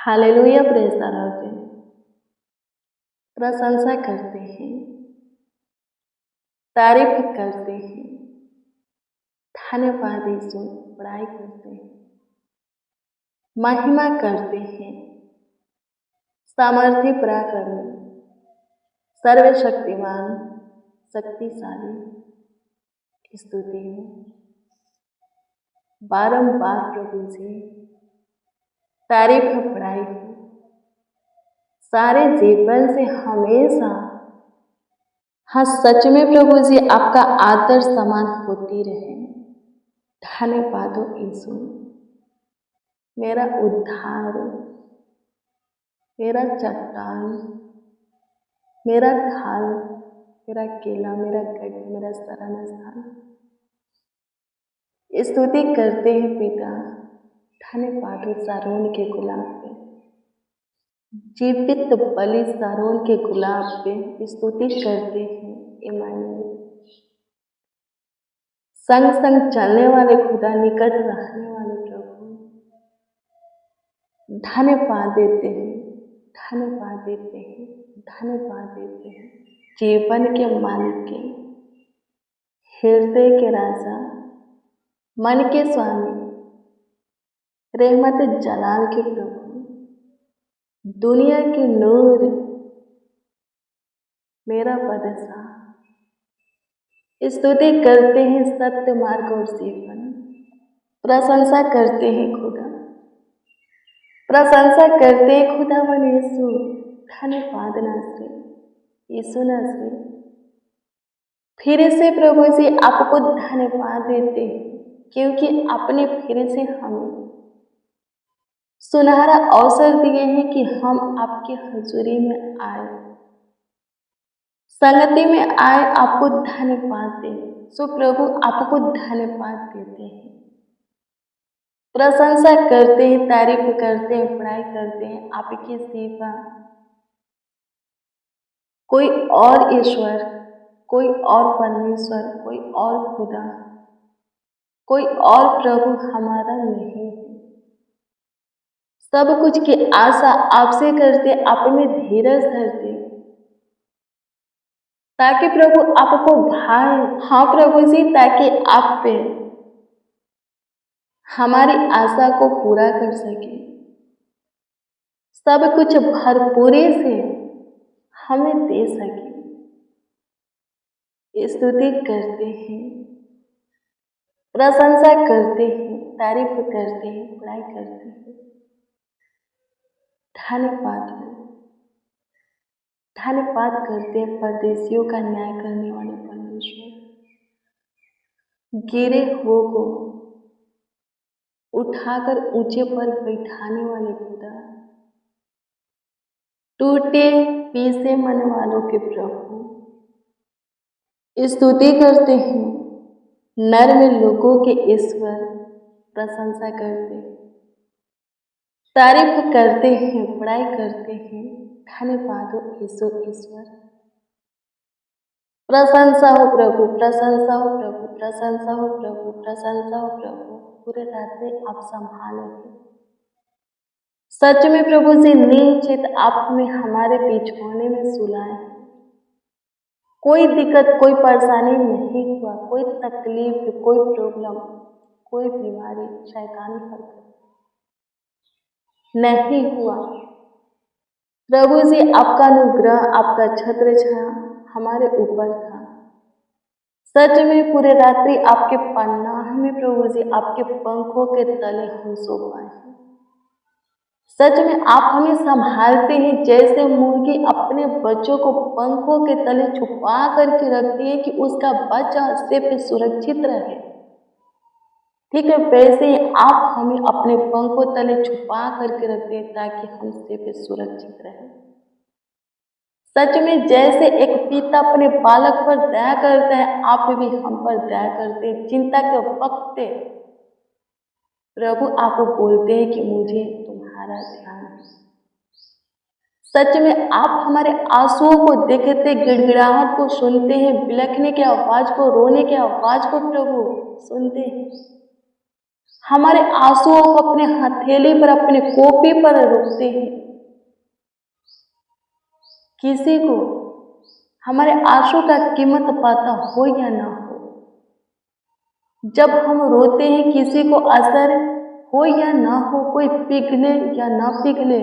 Hallelujah praise the Lord. प्रशंसा करते हैं, तारीफ करते हैं, धन्यवाद यीशु, बड़ाई करते हैं, महिमा करते हैं, सामर्थ्य पराक्रमी, सर्वशक्तिमान, शक्तिशाली स्तुति हो। बारंबार प्रभु जी तारीफ बड़ाई हो। सारे जीवन से हमेशा हाँ सच में प्रभु जी आपका आदर समान होती रहे। धन्यवाद हो यीशु, मेरा उद्धार, मेरा चट्टान, मेरा ढाल, मेरा केला, मेरा गढ़, मेरा शरण स्थान। स्तुति करते हैं पिता, धन्यवाद हो सारोन के गुलाब पे, जीवित बलि सारोन के गुलाब पे स्तुति करते हैं इमानुएल। संग संग चलने वाले खुदा, निकट रहने वाले प्रभु, धन्यवाद देते हैं, धन्यवाद देते हैं, धन्यवाद देते हैं। जीवन के मालिक के, हृदय के राजा, मन के स्वामी, रहमत जलाल के प्रभु, दुनिया के नूर, मेरा बादशाह। स्तुति करते हैं सत्य मार्ग और जीवन, प्रशंसा करते हैं खुदा, प्रशंसा करते हैं खुदावन यीशु। धन्यवाद नाज़रेन यीशु नाज़रेन, फिर से प्रभु जी आपको धन्यवाद देते हैं क्योंकि आपने फिर से हमें सुनहरा अवसर दिए हैं कि हम आपके हजूरी में आए, संगति में आए, आपको धन्यवाद दें। सो प्रभु आपको धन्यवाद देते हैं, प्रशंसा करते हैं, तारीफ करते हैं, पढ़ाई करते हैं। आपके सिवा कोई और ईश्वर, कोई और परमेश्वर, कोई और खुदा, कोई और प्रभु हमारा नहीं है। सब कुछ की आशा आपसे करते, आप में धीरज धरते ताकि प्रभु आपको भाए। हाँ प्रभु जी, ताकि आप पे हमारी आशा को पूरा कर सके, सब कुछ भरपूरी से हमें दे सके। स्तुति करते हैं, प्रशंसा करते हैं, तारीफ करते हैं, पढ़ाई करते हैं। धन्यवाद हो, धन्यवाद करते हैं परदेशियों का न्याय करने वाले परमेश्वर, गिरे हुओं को उठाकर ऊंचे पर बैठाने वाले खुदा, टूटे पीसे मन वालों के प्रभु। स्तुति करते हैं नर्म लोगों के ईश्वर, प्रशंसा करते हैं, तारीफ करते हैं, पढ़ाई करते हैं। धन्यवाद हो यीशु ईश्वर, प्रशंसा हो प्रभु, प्रशंसा हो प्रभु, प्रशंसा हो प्रभु, प्रशंसा हो प्रभु। पूरे रात में आप संभालेंगे। सच में प्रभु जी निश्चित आपने हमारे पिछवाड़े में सुलाए, कोई दिक्कत, कोई परेशानी नहीं हुआ, कोई तकलीफ, कोई प्रॉब्लम, कोई बीमारी, शैतानी हरकत नहीं हुआ। प्रभु जी आपका अनुग्रह, आपका छत्र छाया हमारे ऊपर था। सच में पूरे रात्रि आपके पनाह में प्रभु जी, आपके पंखों के तले हम सो पाए हैं। सच में आप हमें संभालते हैं, जैसे मुर्गी अपने बच्चों को पंखों के तले छुपा करके रखती है कि उसका बच्चा उससे पे सुरक्षित रहे। ठीक है, वैसे ही आप हमें अपने पंखों तले छुपा करके रखते हैं ताकि हम उससे पे सुरक्षित रहे। सच में जैसे एक पिता अपने बालक पर दया करता है, आप भी हम पर दया करते हैं। चिंता के वक्त प्रभु आप बोलते हैं कि मुझे तुम्हारा ध्यान है। सच में आप हमारे आंसुओं को देखते, गिड़गिड़ाहट को सुनते हैं, बिलखने की आवाज को, रोने की आवाज को प्रभु सुनते हैं। हमारे आंसुओं को अपने हथेली पर, अपने कॉपी पर रोकते हैं। किसी को हमारे आंसू का कीमत पता हो या ना हो, जब हम रोते हैं किसी को असर हो या ना हो, कोई पिघले या ना पिघले,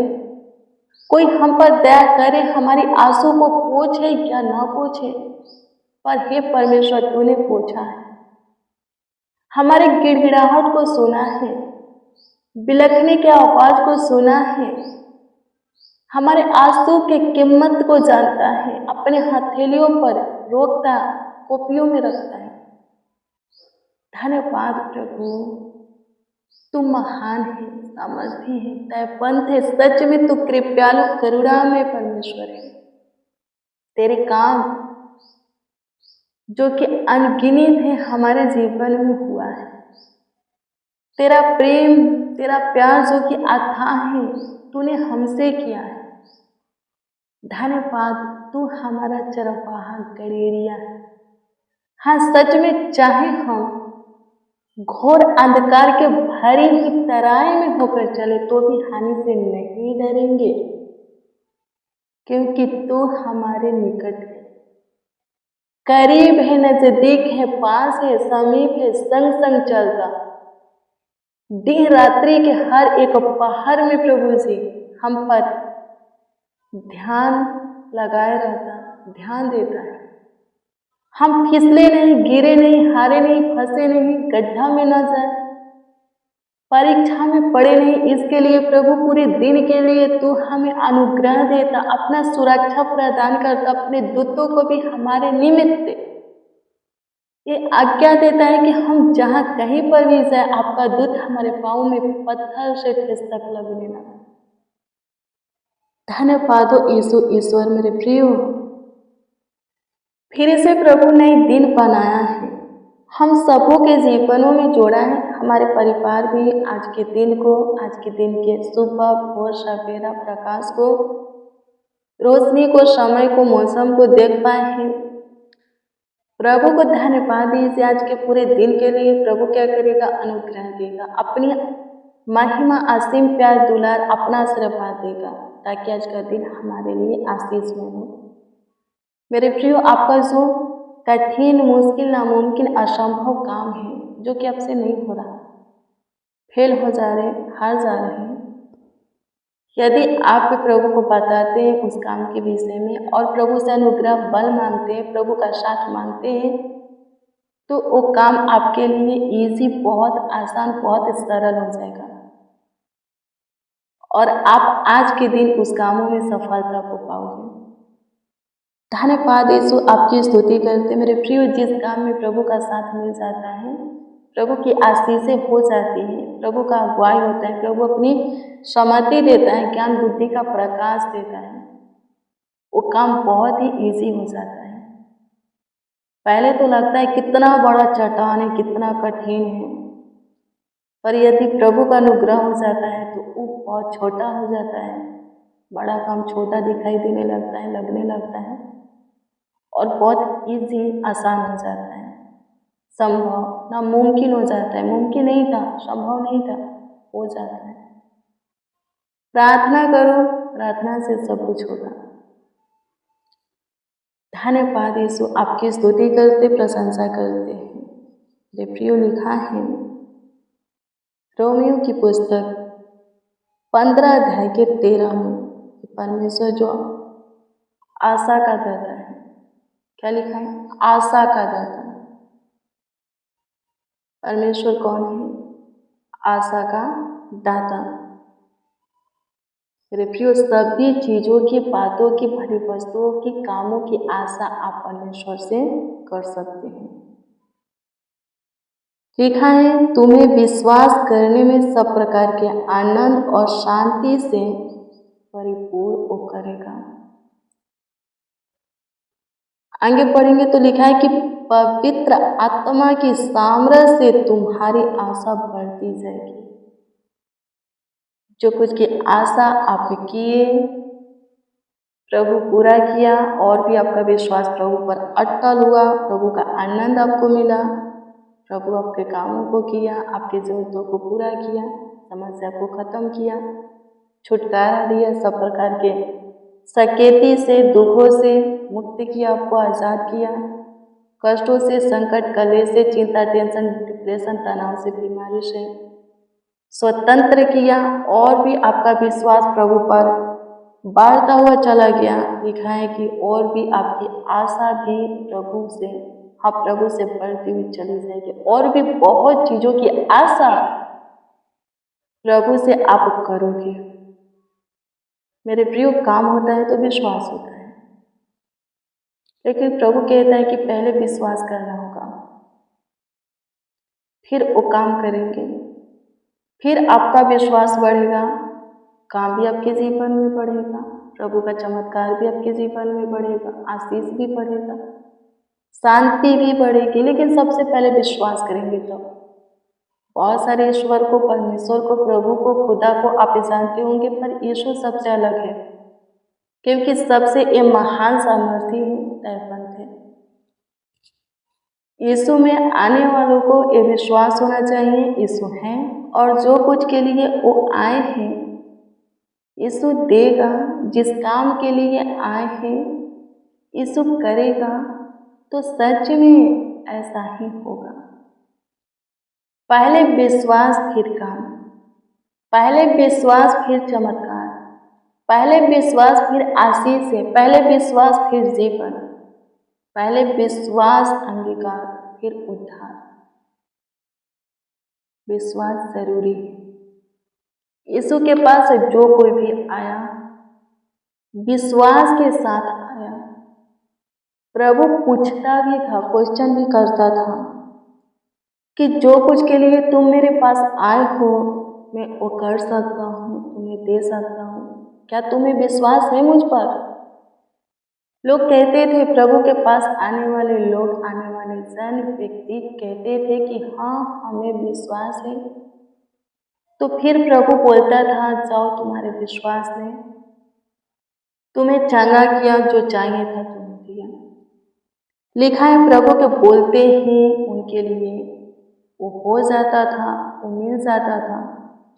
कोई हम पर दया करे, हमारी आंसू को पोंछे या ना पोंछे, पर हे परमेश्वर तूने पोंछा है। हमारे गिड़गिड़ाहट को सुना है, बिलखने की आवाज को सुना है, हमारे आंसू की कीमत को जानता है, अपने हथेलियों पर रोकता, कॉपियों में रखता है। धन्यवाद प्रभु, तू महान है, सामर्थी है, दयावंत है, सच में तू कृपालु करुणामय परमेश्वर है। तेरे काम जो कि अनगिनत है हमारे जीवन में हुआ है, तेरा प्रेम, तेरा प्यार जो कि अथाह है, तूने हमसे किया है। धन्यवाद, तू हमारा चरवाहा गड़ेरिया है। हाँ, सच में चाहे हम घोर अंधकार के भरी हुई तराई में होकर चले तो भी हानि से नहीं डरेंगे, क्योंकि तू हमारे निकट है, करीब है, नजदीक है, पास है, समीप है, संग संग चलता। दिन रात्रि के हर एक पहर में प्रभु जी हम पर ध्यान लगाए रहता, ध्यान देता है। हम फिसले नहीं, गिरे नहीं, हारे नहीं, फंसे नहीं, गड्ढा में न जाए, परीक्षा में पड़े नहीं, इसके लिए प्रभु पूरे दिन के लिए तू हमें अनुग्रह देता, अपना सुरक्षा प्रदान करता, अपने दूतों को भी हमारे निमित्त ये आज्ञा देता है कि हम जहाँ कहीं पर भी जाए, आपका दूत हमारे पाँव में पत्थर से ठेस तक लगने लगा। धन्यवाद हो यीशु, ईश्वर मेरे प्रिय, फिर से प्रभु नई दिन बनाया है, हम सबों के जीवनों में जोड़ा है। हमारे परिवार भी आज के दिन को, आज के दिन के सुबह, भोर, सवेरा, प्रकाश को, रोशनी को, समय को, मौसम को देख पाए हैं। प्रभु को धन्यवाद दीजिए आज के पूरे दिन के लिए। प्रभु क्या करेगा? अनुग्रह देगा, अपनी महिमा, असीम प्यार, दुलार, अपना आशीर्वाद देगा, ताकि आज का दिन हमारे लिए आशीषमय हो। मेरे प्रियो, आपका जो कठिन, मुश्किल, नामुमकिन, असंभव काम है, जो कि आपसे नहीं हो रहा, फेल हो जा रहे, हार जा रहे हैं, यदि आप प्रभु को बताते हैं उस काम के विषय में और प्रभु से अनुग्रह, बल मांगते हैं, प्रभु का साथ मांगते हैं, तो वो काम आपके लिए इजी, बहुत आसान, बहुत सरल हो जाएगा और आप आज के दिन उस कामों में सफलता को पाओगे। धन्यवाद यीशु, आपकी स्तुति करते मेरे प्रिय। जिस काम में प्रभु का साथ मिल जाता है, प्रभु की आशीषें हो जाती हैं, प्रभु का अगुवाई होता है, प्रभु अपनी सम्मति देता है, ज्ञान बुद्धि का प्रकाश देता है, वो काम बहुत ही इजी हो जाता है। पहले तो लगता है कितना बड़ा चट्टान है, कितना कठिन है, पर यदि प्रभु का अनुग्रह हो जाता है तो वो बहुत छोटा हो जाता है, बड़ा काम छोटा दिखाई देने लगता है, लगने लगता है और बहुत इजी, आसान हो जाता है, संभव ना मुमकिन हो जाता है। मुमकिन नहीं था, संभव नहीं था, हो जाता है। प्रार्थना करो, प्रार्थना से सब कुछ होगा। धन्यवाद यीशु, आपकी स्तुति करते, प्रशंसा करते हैं। मेरे प्रियो, लिखा है रोमियो की पुस्तक 15 अध्याय के 13 में, परमेश्वर जो आशा का दाता है, क्या लिखा है? आशा का दाता। परमेश्वर कौन है? आशा का दाता। मेरे प्रियो, सभी चीजों की, बातों की, भली वस्तुओं की, कामों की आशा आप परमेश्वर से कर सकते हैं। लिखा है तुम्हें विश्वास करने में सब प्रकार के आनंद और शांति से परिपूर्ण वो करेगा। आगे पढ़ेंगे तो लिखा है कि पवित्र आत्मा की सामर्थ्य से तुम्हारी आशा बढ़ती जाएगी। जो कुछ की आशा आप किए, प्रभु पूरा किया और भी आपका विश्वास प्रभु पर अटल हुआ, प्रभु का आनंद आपको मिला, प्रभु आपके कामों को किया, आपकी ज़रूरतों को पूरा किया, समस्या को ख़त्म किया, छुटकारा दिया, सब प्रकार के सकेती से, दुखों से मुक्ति किया, आपको आज़ाद किया, कष्टों से, संकट, कलेश से, चिंता, टेंशन, डिप्रेशन, तनाव से, बीमारी से स्वतंत्र किया और भी आपका विश्वास प्रभु पर बढ़ता हुआ चला गया। लिखा है कि और भी आपकी आशा भी प्रभु से, हाँ, प्रभु से बढ़ती हुई चली जाएगी और भी बहुत चीज़ों की आशा प्रभु से आप करोगे। मेरे प्रियो, काम होता है तो विश्वास होता है, लेकिन प्रभु कहता है कि पहले विश्वास करना होगा, फिर वो काम करेंगे, फिर आपका विश्वास बढ़ेगा, काम भी आपके जीवन में बढ़ेगा, प्रभु का चमत्कार भी आपके जीवन में बढ़ेगा, आशीष भी बढ़ेगा, शांति भी बढ़ेगी। लेकिन सबसे पहले विश्वास करेंगे तो बहुत सारे ईश्वर को, परमेश्वर को, प्रभु को, खुदा को आप जानते होंगे, पर यीशु सबसे अलग है, क्योंकि सबसे ये महान सामर्थी है, दयावंत है। यीशु में आने वालों को ये विश्वास होना चाहिए, यीशु हैं और जो कुछ के लिए वो आए हैं यीशु देगा, जिस काम के लिए आए हैं यीशु करेगा, तो सच में ऐसा ही होगा। पहले विश्वास फिर काम, पहले विश्वास फिर चमत्कार, पहले विश्वास फिर आशीष है, पहले विश्वास फिर जीवन, पहले विश्वास अंगीकार फिर उद्धार। विश्वास जरूरी है। यीशु के पास जो कोई भी आया विश्वास के साथ आया। प्रभु पूछता भी था, क्वेश्चन भी करता था कि जो कुछ के लिए तुम मेरे पास आए हो मैं वो कर सकता हूँ, तुम्हें दे सकता हूँ, क्या तुम्हें विश्वास है मुझ पर? लोग कहते थे, प्रभु के पास आने वाले लोग, आने वाले जन व्यक्ति कहते थे कि हाँ हमें विश्वास है। तो फिर प्रभु बोलता था, जाओ तुम्हारे विश्वास ने तुम्हें चंगा किया, जो चाहिए था तुम्हें दिया। लिखा है प्रभु के बोलते ही उनके लिए वो हो जाता था, वो मिल जाता था,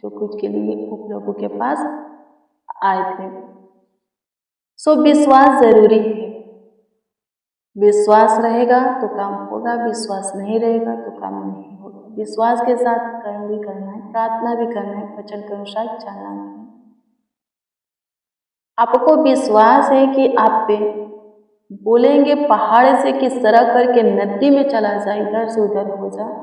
जो कुछ के लिए वो प्रभु के पास आए थे। सो विश्वास जरूरी है। विश्वास रहेगा तो काम होगा, विश्वास नहीं रहेगा तो काम नहीं होगा। विश्वास के साथ कर्म भी करना है, प्रार्थना भी करना है, वचन के अनुसार चलना है। आपको विश्वास है कि आप पे बोलेंगे पहाड़ से कि सड़क करके नदी में चला जाए, इधर से उधर हो जाए,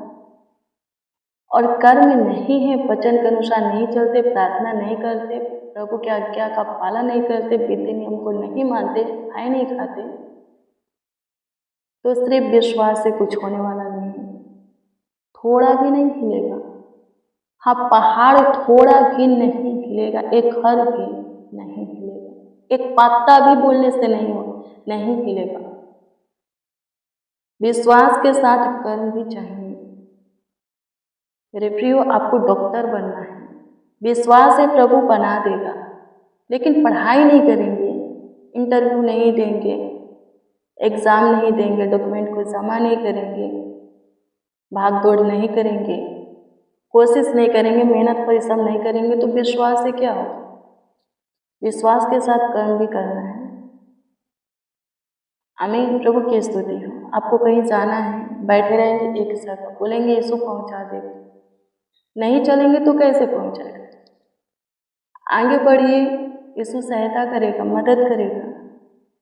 और कर्म नहीं है, वचन के अनुसार नहीं चलते, प्रार्थना नहीं करते, प्रभु की आज्ञा का पालन नहीं करते, विधि नियम को नहीं मानते, खाए नहीं खाते, तो सिर्फ विश्वास से कुछ होने वाला नहीं है। थोड़ा भी नहीं हिलेगा। हाँ, पहाड़ थोड़ा भी नहीं हिलेगा, एक हर भी नहीं हिलेगा, एक पत्ता भी बोलने से नहीं हिलेगा। विश्वास के साथ कर्म भी चाहिए। मेरे प्रियो, आपको डॉक्टर बनना है, विश्वास है प्रभु बना देगा, लेकिन पढ़ाई नहीं करेंगे, इंटरव्यू नहीं देंगे, एग्ज़ाम नहीं देंगे, डॉक्यूमेंट को जमा नहीं करेंगे, भाग दौड़ नहीं करेंगे, कोशिश नहीं करेंगे, मेहनत परिश्रम नहीं करेंगे, तो विश्वास से क्या होगा? विश्वास के साथ कर्म भी करना है। आमीन। प्रभु की स्तुति हो। आपको कहीं जाना है, बैठे रहेंगे एक जगह, बोलेंगे यीशु पहुंचा देगा, नहीं चलेंगे तो कैसे पहुंचाएगा? आगे बढ़िए, यीशु सहायता करेगा, मदद करेगा।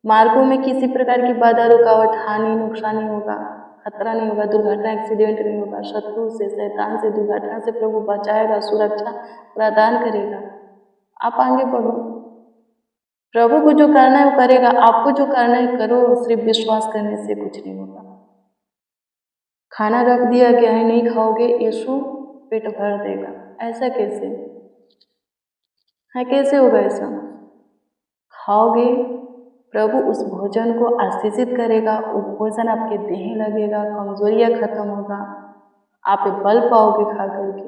मार्गों में किसी प्रकार की बाधा, रुकावट, हानि, नुकसान नहीं होगा, खतरा नहीं होगा, दुर्घटना, एक्सीडेंट नहीं होगा, शत्रु से, शैतान से, दुर्घटना से प्रभु बचाएगा, सुरक्षा प्रदान करेगा। आप आगे बढ़ो, प्रभु को जो करना है वो करेगा, आपको जो करना है करो, सिर्फ विश्वास करने से कुछ नहीं होगा। खाना रख दिया गया है, नहीं खाओगे, यीशु पेट भर देगा, ऐसा कैसे है? कैसे होगा ऐसा? खाओगे, प्रभु उस भोजन को आशीषित करेगा, वो भोजन आपके देह लगेगा, कमजोरियां खत्म होगा, आप बल पाओगे खा करके।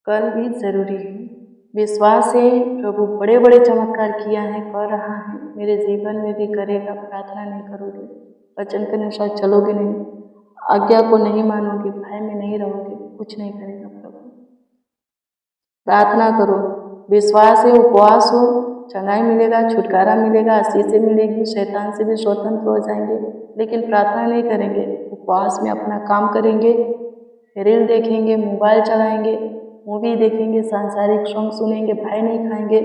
कर्म भी जरूरी है। विश्वास है प्रभु बड़े बड़े चमत्कार किया है, कर रहा है, मेरे जीवन में भी करेगा। प्रार्थना नहीं करोगे, वचन के अनुसार चलोगे नहीं, आज्ञा को नहीं मानोगे, भय में नहीं रहोगे, कुछ नहीं करेगा प्रभु। प्रार्थना करो, विश्वास है, उपवास हो, चंगाई मिलेगा, छुटकारा मिलेगा, आशीषें मिलेगी, शैतान से भी स्वतंत्र हो जाएंगे। लेकिन प्रार्थना नहीं करेंगे, उपवास में अपना काम करेंगे, रील देखेंगे, मोबाइल चलाएंगे, मूवी देखेंगे, सांसारिक सॉन्ग सुनेंगे, भाई नहीं खाएंगे,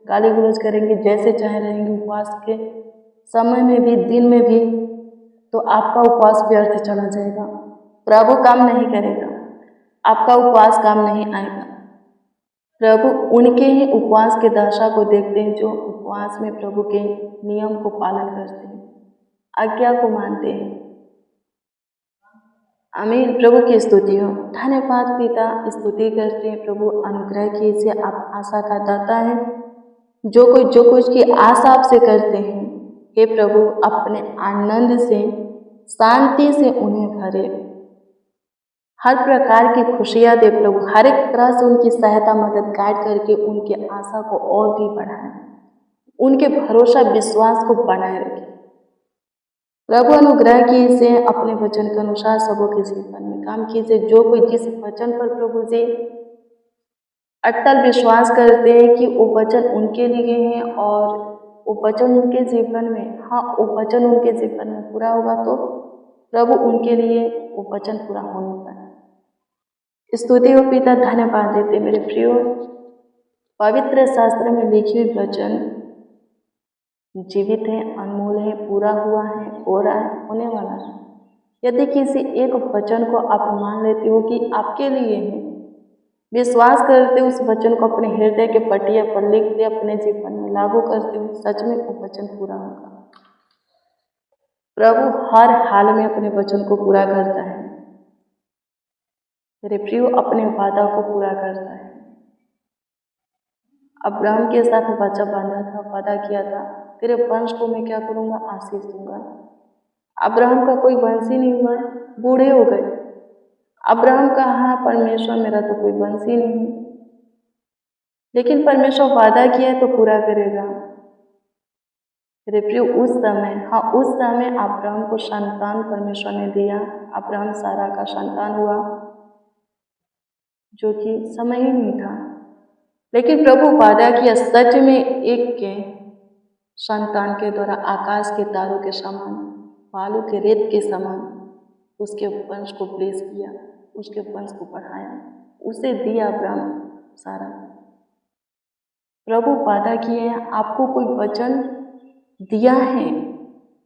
गाली गलौज करेंगे, जैसे चाहे रहेंगे उपवास के समय में भी, दिन में भी, तो आपका उपवास व्यर्थ चला जाएगा। प्रभु काम नहीं करेगा, आपका उपवास काम नहीं आएगा। प्रभु उनके ही उपवास के दशा को देखते हैं जो उपवास में प्रभु के नियम को पालन करते हैं, आज्ञा को मानते हैं। आमीन। प्रभु की स्तुति हो। धन्यवाद पिता, स्तुति करते हैं प्रभु, अनुग्रह कीजिए, आप आशा का दाता है। जो कुछ की आशा आपसे करते हैं, हे प्रभु अपने आनंद से, शांति से उन्हें भरे, हर प्रकार की खुशियाँ दे प्रभु, हर एक तरह से उनकी सहायता मदद गाइड करके उनके आशा को और भी बढ़ाएं, उनके भरोसा विश्वास को बनाए रखें। प्रभु अनुग्रह कीजिए, अपने वचन के अनुसार सबों के जीवन में काम कीजिए। जो कोई जिस वचन पर प्रभु जी अटल विश्वास करते हैं कि वो वचन उनके लिए है और वो वचन उनके जीवन में, हाँ वो वचन उनके जीवन में पूरा होगा, तो प्रभु उनके लिए वो वचन पूरा होने पर स्तुति हो पिता। धन्यवाद देते मेरे प्रियो, पवित्र शास्त्र में लिखी हुई वचन जीवित है, अनमोल है, पूरा हुआ है, हो रहा है, होने वाला है। यदि किसी एक वचन को आप मान लेते हो कि आपके लिए है, विश्वास करते उस वचन को अपने हृदय के पटिया पर लिखते, अपने जीवन में लागू करते हो, सच में वो वचन पूरा होगा। प्रभु हर हाल में अपने वचन को पूरा करता है मेरे प्रियो, अपने वादा को पूरा करता है। अब्राहम के साथ वाचा बांधा था, वादा किया था, तेरे वंश को मैं क्या करूँगा, आशीष दूंगा। अब्राहम का कोई वंश ही नहीं हुआ, बूढ़े हो गए। अब्राहम का हाँ परमेश्वर मेरा तो कोई वंश ही नहीं, लेकिन परमेश्वर वादा किया है तो पूरा करेगा। मेरे प्रियो उस समय अब्राहम को संतान परमेश्वर ने दिया। अब्राहम सारा का संतान हुआ, जो कि समय ही नहीं था, लेकिन प्रभु वादा किया, सच में एक के संतान के द्वारा आकाश के तारों के समान, बालू के रेत के समान उसके वंश को ब्लेस किया, उसके वंश को बढ़ाया, उसे दिया अब्राहम सारा। प्रभु वादा किए हैं, आपको कोई वचन दिया है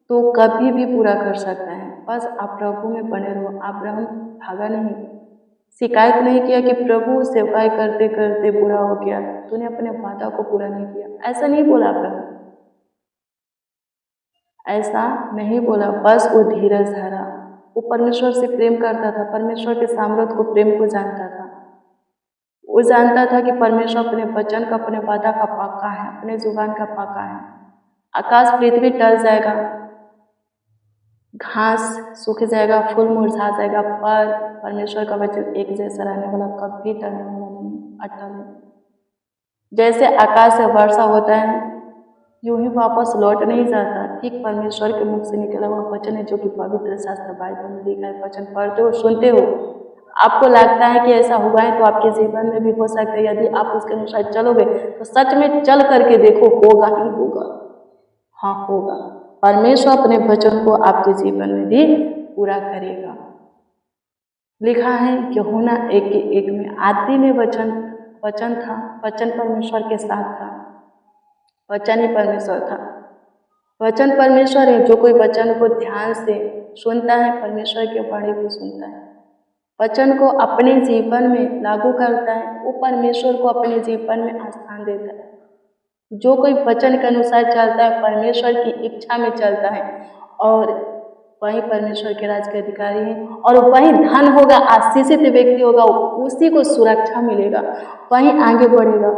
तो कभी भी पूरा कर सकता है, बस आप प्रभु में बने रहो। अब्राहम भागा नहीं, शिकायत नहीं किया कि प्रभु सेवकाई करते करते बुरा हो गया, तूने अपने वादा को पूरा नहीं किया, ऐसा नहीं बोला अब्राहम, ऐसा नहीं बोला। बस वो धीरज धरा, वो परमेश्वर से प्रेम करता था, परमेश्वर के सामर्थ्य को, प्रेम को जानता था। वो जानता था कि परमेश्वर अपने वचन का, अपने वादा का पक्का है, अपने जुबान का पक्का है। आकाश पृथ्वी टल जाएगा, घास सूख जाएगा, फूल मुरझा जाएगा, पर परमेश्वर का वचन एक जैसा रहने वाला, कभी टलने वाला नहीं, अटल है। जैसे आकाश से वर्षा होता है, यूं ही वापस लौट नहीं जाता, ठीक परमेश्वर के मुख से निकला हुआ वचन है, जो कि पवित्र शास्त्र बाइबल में लिखा है। वचन पढ़ते हो, सुनते हो, आपको लगता है कि ऐसा हुआ है, तो आपके जीवन में भी हो सकता है। यदि आप उसके अनुसार चलोगे तो सच में चल करके देखो, होगा ही होगा, हाँ होगा। परमेश्वर अपने वचन को आपके जीवन में भी पूरा करेगा। लिखा है यूहन्ना 1:1 में, आदि में वचन था, वचन परमेश्वर के साथ था, वचन ही परमेश्वर था। वचन परमेश्वर है। जो कोई वचन को ध्यान से सुनता है, परमेश्वर की वाणी को सुनता है, वचन को अपने जीवन में लागू करता है, वो परमेश्वर को अपने जीवन में स्थान देता है। जो कोई वचन के अनुसार चलता है, परमेश्वर की इच्छा में चलता है, और वही परमेश्वर के राज के अधिकारी है, और वही धन होगा, आशीषित व्यक्ति होगा, उसी को सुरक्षा मिलेगा, वही आगे बढ़ेगा,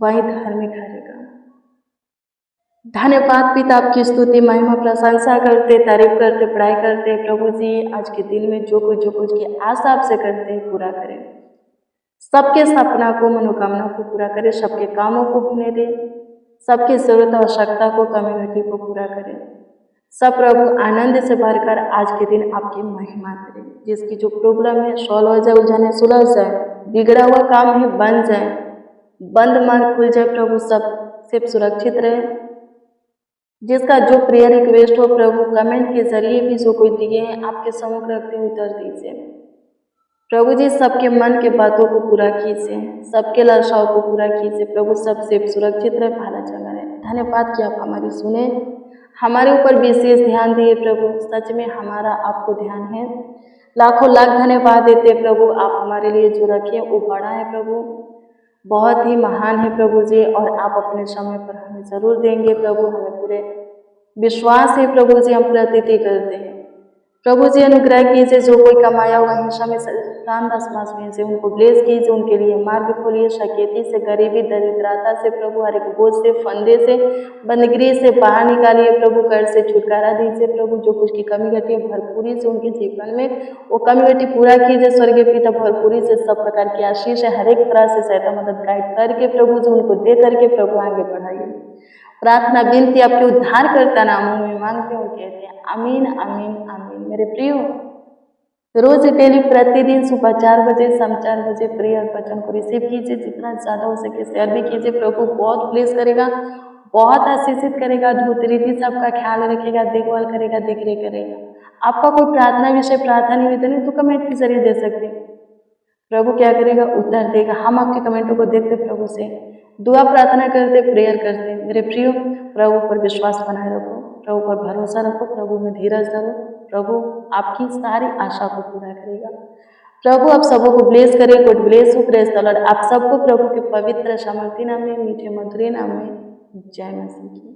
वही धार्मिक ठहरेगा। धन्यवाद पिता, आपकी स्तुति महिमा प्रशंसा करते, तारीफ करते, पढ़ाई करते। प्रभु जी आज के दिन में जो कुछ की आशा आपसे करते हैं पूरा करें, सबके सपना को, मनोकामना को पूरा करें, सबके कामों को होने दें, सबकी जरूरत आवश्यकता को, कमी घटी को पूरा करें, सब प्रभु आनंद से भरकर आज के दिन आपकी महिमा करें। जिसकी जो प्रॉब्लम है सॉल्व हो जाए, उलझने सुलझ जाए, बिगड़ा हुआ काम है बन जाए, बंद मार्ग खुल जाए प्रभु, सब सिर्फ सुरक्षित रहे। जिसका जो प्रेयर रिक्वेस्ट हो प्रभु कमेंट के जरिए भी जो कोई दिए हैं आपके सम्मुख रखते हुए उत्तर दीजिए प्रभु जी। सबके मन के बातों को पूरा कीजिए, सबके लालसाओं को पूरा कीजिए प्रभु, सब सिर्फ सुरक्षित रहे, भाला चंगा रहे। धन्यवाद कि आप हमारी सुने, हमारे ऊपर विशेष ध्यान दिए प्रभु। सच में हमारा आपको ध्यान है, लाखों लाख धन्यवाद देते प्रभु। आप हमारे लिए जो रखे वो बड़ा है प्रभु, बहुत ही महान है प्रभु जी, और आप अपने समय पर हमें जरूर देंगे प्रभु। हमें पूरे विश्वास है प्रभु जी, हम प्रतीति करते हैं प्रभु जी। अनुग्रह कीजिए, जो कोई कमाया हुआ हिंसा में रामदास मास में से उनको ब्लेस कीजिए, उनके लिए मार्ग खोलिए, शकेती से, गरीबी, दरिद्रता से प्रभु, हर एक बोझ से, फंदे से, बंदगी से बाहर निकालिए प्रभु, कर से छुटकारा दीजिए प्रभु। जो कुछ की कमी घटी है भरपूरी से उनके जीवन में वो कमी घटी पूरा कीजिए स्वर्गीय पिता, भरपूरी से सब प्रकार की आशीष है, हर एक तरह से सहायता मदद गाइड करके प्रभु जी उनको दे करके प्रभु आगे बढ़ाइए। प्रार्थना विनती आपके उद्धार करता नामों में मांगते हो, कहते हैं आमीन आमीन आमीन। मेरे प्रियो, रोज डेली प्रतिदिन सुबह 4 बजे, शाम 4 बजे प्रेयर वचन को रिसीव कीजिए, जितना ज़्यादा हो सके शेयर भी कीजिए। प्रभु बहुत ब्लेस करेगा, बहुत आशीषित करेगा, अद्भुत रीति से आपका ख्याल रखेगा, देखभाल करेगा, देख रेख करेगा। आपका कोई प्रार्थना विषय, प्रार्थना निवेदन है तो कमेंट के जरिए दे सकते हैं, प्रभु क्या करेगा, उत्तर देगा। हम आपके कमेंटों को देखते प्रभु से दुआ प्रार्थना करते, प्रेयर करते। मेरे प्रियो, प्रभु पर विश्वास बनाए रखो, प्रभु पर भरोसा रखो, प्रभु में धीरज धरो, प्रभु आपकी सारी आशा को पूरा करेगा। प्रभु आप सबों को ब्लेस करे। God bless you, praise the Lord. आप सबको प्रभु के पवित्र सामर्थ्य नाम में, मीठे मधुरे नाम में जय मसीह की।